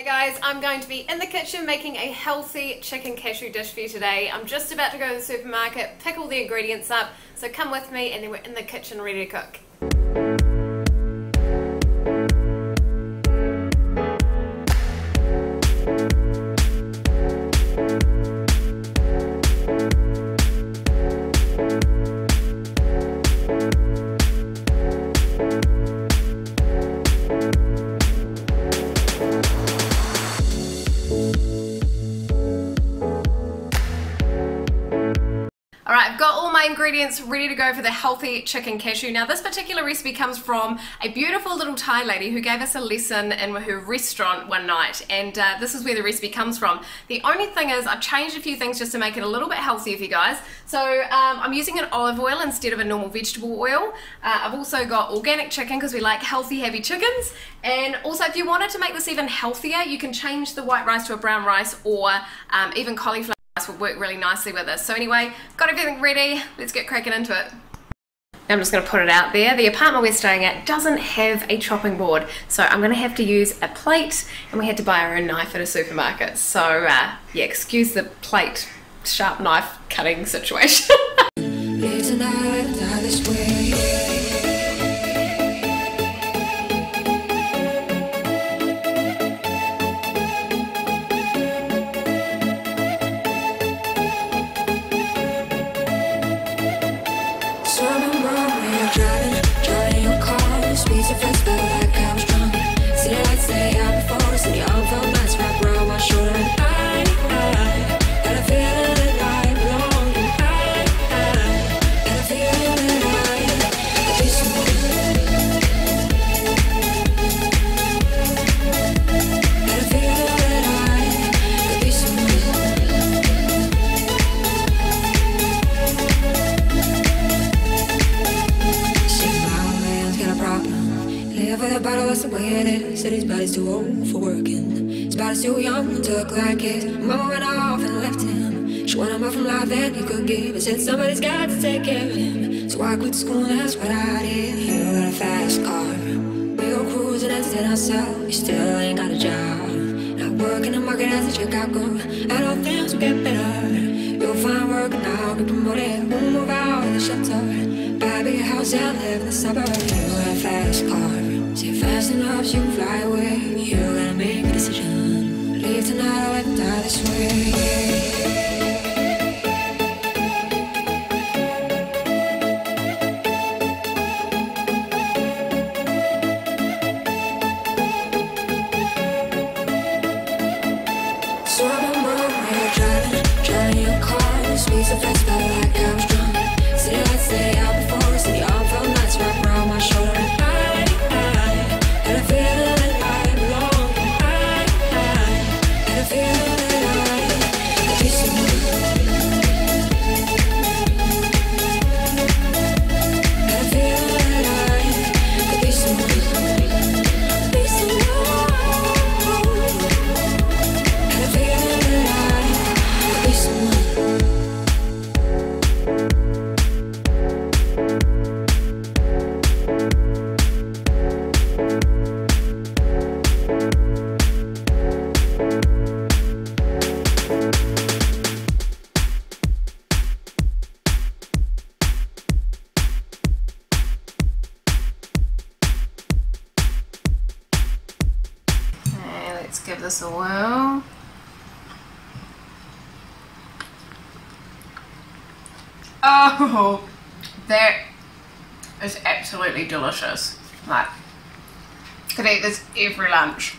Hey guys, I'm going to be in the kitchen making a healthy chicken cashew dish for you today. I'm just about to go to the supermarket, pick all the ingredients up, so come with me and then we're in the kitchen ready to cook. Alright, I've got all my ingredients ready to go for the healthy chicken cashew. Now this particular recipe comes from a beautiful little Thai lady who gave us a lesson in her restaurant one night, and this is where the recipe comes from. The only thing is I've changed a few things just to make it a little bit healthier for you guys. So I'm using an olive oil instead of a normal vegetable oil. I've also got organic chicken because we like healthy heavy chickens, and also if you wanted to make this even healthier you can change the white rice to a brown rice, or even cauliflower will work really nicely with this. So anyway, got everything ready, let's get cracking into it. I'm just going to put it out there. The apartment we're staying at doesn't have a chopping board, so I'm going to have to use a plate, and we had to buy our own knife at a supermarket. So yeah, excuse the plate sharp knife cutting situation. That's the way it is. Said his body's too old for working. His body's too young to look like it. Mama went off and left him. She wanted more from life than he could give. And said somebody's got to take care of him. So I quit school and that's what I did. You got a fast car. We go cruising, entertain ourselves. You still ain't got a job. Not working the market as a Chicago. I don't things will get better. You'll find work and I'll get promoted. We'll move out of the shelter. Buy a big house and live in the suburbs. You got a fast car. Say fast enough so you can fly away. You gotta make a decision. Leave tonight or let me die this way. So I remember when you're driving your car. Speed so fast, felt like I was drunk. City lights stay out before us, and the arm felt nice wrapped around my shoulder. Let's give this a whirl. Oh, that is absolutely delicious. Like, could eat this every lunch.